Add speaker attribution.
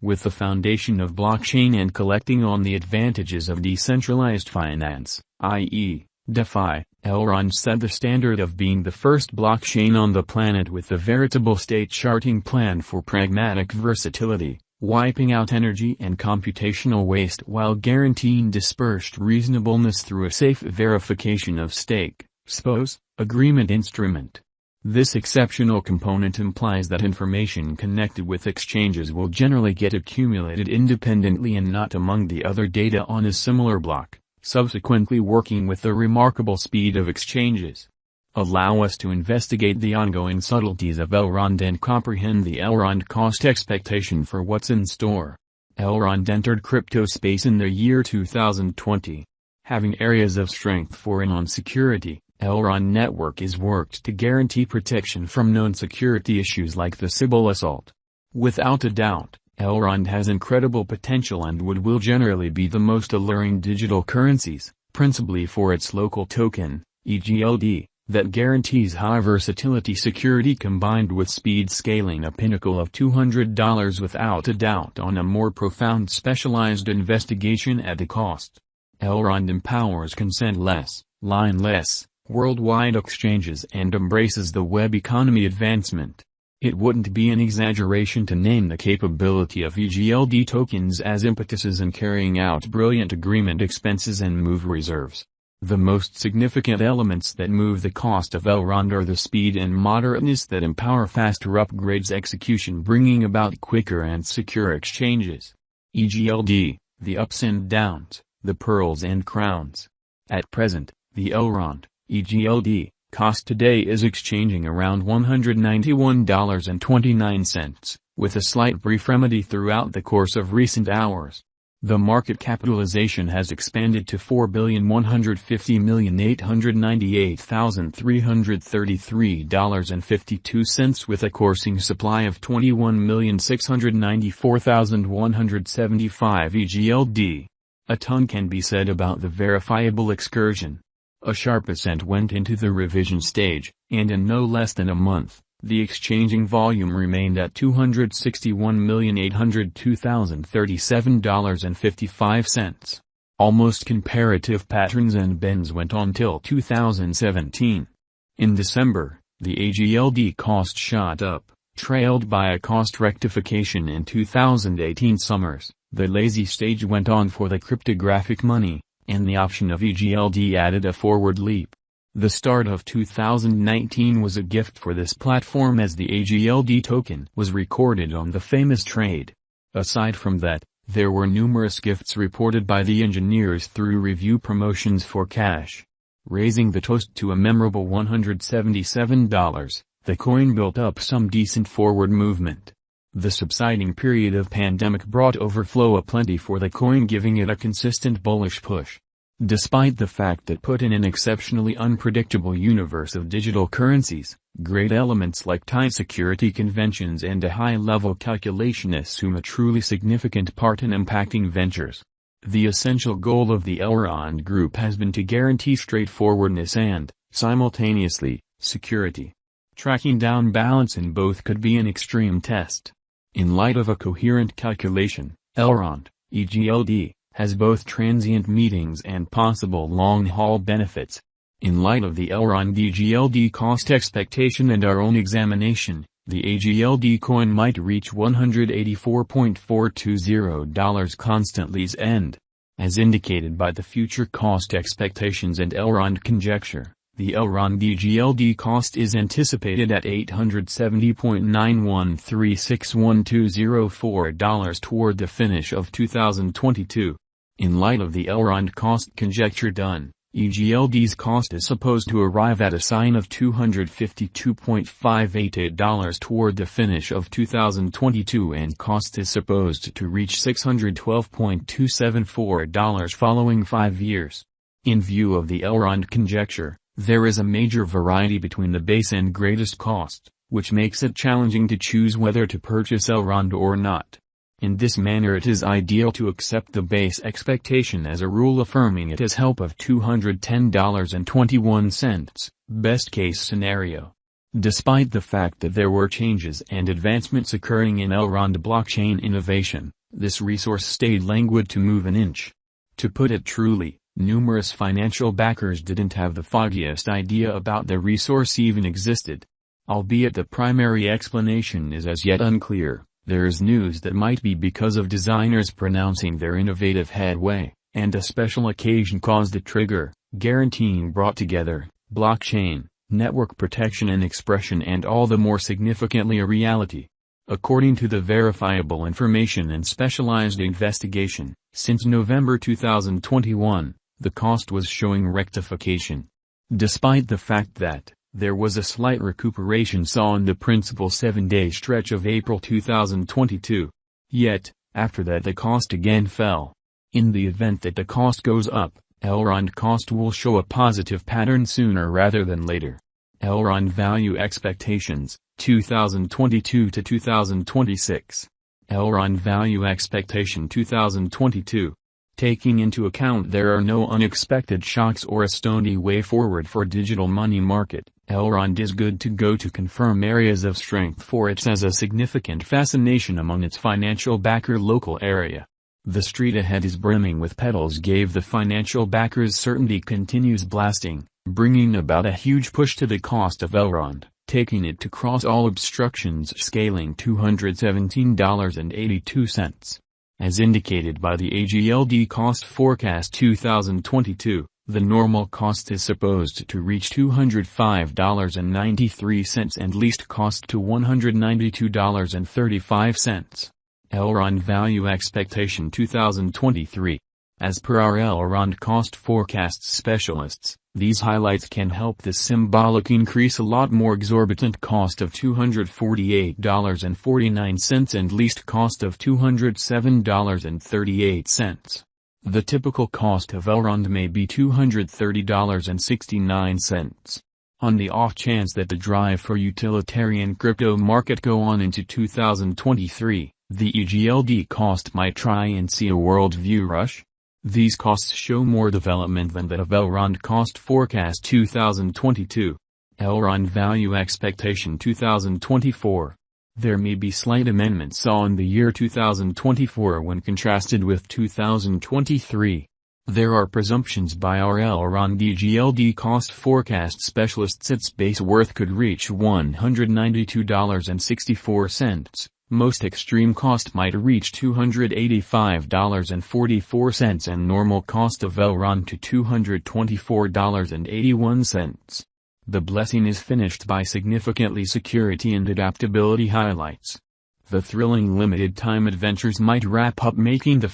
Speaker 1: With the foundation of blockchain and collecting on the advantages of decentralized finance, i.e., DeFi, Elrond set the standard of being the first blockchain on the planet with a veritable state sharding plan for pragmatic versatility, wiping out energy and computational waste while guaranteeing dispersed reasonableness through a safe verification of stake, SPOS, agreement instrument. This exceptional component implies that information connected with exchanges will generally get accumulated independently and not among the other data on a similar block, subsequently working with the remarkable speed of exchanges. Allow us to investigate the ongoing subtleties of Elrond and comprehend the Elrond cost expectation for what's in store. Elrond entered crypto space in the year 2020. Having areas of strength for and on security, Elrond network is worked to guarantee protection from known security issues like the Sybil assault. Without a doubt, Elrond has incredible potential and will generally be the most alluring digital currencies, principally for its local token, Egld, that guarantees high versatility security combined with speed scaling, a pinnacle of $200 without a doubt on a more profound specialized investigation at a cost. Elrond empowers consent-less, line-less, worldwide exchanges and embraces the web economy advancement. It wouldn't be an exaggeration to name the capability of Egld tokens as impetuses in carrying out brilliant agreement expenses and move reserves. The most significant elements that move the cost of Elrond are the speed and moderateness that empower faster upgrades execution, bringing about quicker and secure exchanges. Egld, the ups and downs, the pearls and crowns. At present, the Elrond, Egld, cost today is exchanging around $191.29, with a slight brief remedy throughout the course of recent hours. The market capitalization has expanded to $4,150,898,333.52 with a coursing supply of 21,694,175 Egld. A ton can be said about the verifiable excursion. A sharp ascent went into the revision stage, and in no less than a month, the exchanging volume remained at $261,802,037.55. Almost comparative patterns and bends went on till 2017. In December, the Egld cost shot up, trailed by a cost rectification in 2018 summers. The lazy stage went on for the cryptographic money, and the option of Egld added a forward leap. The start of 2019 was a gift for this platform as the Egld token was recorded on the famous trade. Aside from that, there were numerous gifts reported by the engineers through review promotions for cash. Raising the toast to a memorable $177, the coin built up some decent forward movement. The subsiding period of pandemic brought overflow aplenty for the coin, giving it a consistent bullish push. Despite the fact that put in an exceptionally unpredictable universe of digital currencies, great elements like tight security conventions and a high-level calculation assume a truly significant part in impacting ventures. The essential goal of the Elrond Group has been to guarantee straightforwardness and, simultaneously, security. Tracking down balance in both could be an extreme test. In light of a coherent calculation, Elrond, Egld, has both transient meetings and possible long-haul benefits. In light of the Elrond Egld cost expectation and our own examination, the Egld coin might reach $184.420 constantly's end. As indicated by the future cost expectations and Elrond conjecture, the Elrond Egld cost is anticipated at $870.9136120 toward the finish of 2022. In light of the Elrond cost conjecture done, Egld's cost is supposed to arrive at a sign of $252.588 toward the finish of 2022, and cost is supposed to reach $612.274 following 5 years. In view of the Elrond conjecture, there is a major variety between the base and greatest cost, which makes it challenging to choose whether to purchase Elrond or not. In this manner it is ideal to accept the base expectation as a rule, affirming it as help of $210.21, best case scenario. Despite the fact that there were changes and advancements occurring in Elrond blockchain innovation, this resource stayed languid to move an inch. To put it truly, numerous financial backers didn't have the foggiest idea about the resource even existed. Albeit the primary explanation is as yet unclear, there is news that might be because of designers pronouncing their innovative headway, and a special occasion caused the trigger, guaranteeing brought together, blockchain, network protection and expression, and all the more significantly a reality. According to the Verifiable Information and Specialized Investigation, since November 2021, the cost was showing rectification. Despite the fact that there was a slight recuperation saw in the principal 7-day stretch of April 2022. Yet, after that the cost again fell. In the event that the cost goes up, Elrond cost will show a positive pattern sooner rather than later. Elrond Value Expectations, 2022 to 2026. Elrond Value Expectation 2022. Taking into account there are no unexpected shocks or a stony way forward for digital money market, Elrond is good to go to confirm areas of strength for it as a significant fascination among its financial backer local area. The street ahead is brimming with pedals gave the financial backers certainty continues blasting, bringing about a huge push to the cost of Elrond, taking it to cross all obstructions scaling $217.82. As indicated by the Egld Cost Forecast 2022, the normal cost is supposed to reach $205.93 and least cost to $192.35. Elrond Value Expectation 2023. As per our Elrond Cost Forecasts specialists, these highlights can help this symbolic increase a lot more exorbitant cost of $248.49 and least cost of $207.38. The typical cost of Elrond may be $230.69. On the off chance that the drive for utilitarian crypto market go on into 2023, the Egld cost might try and see a worldview rush. These costs show more development than that of Elrond Cost Forecast 2022. Elrond Value Expectation 2024. There may be slight amendments saw in the year 2024 when contrasted with 2023. There are presumptions by our Elrond Egld Cost Forecast specialists its base worth could reach $192.64. Most extreme cost might reach $285.44 and normal cost of Elrond to $224.81. The blessing is finished by significantly security and adaptability highlights. The thrilling limited time adventures might wrap up making the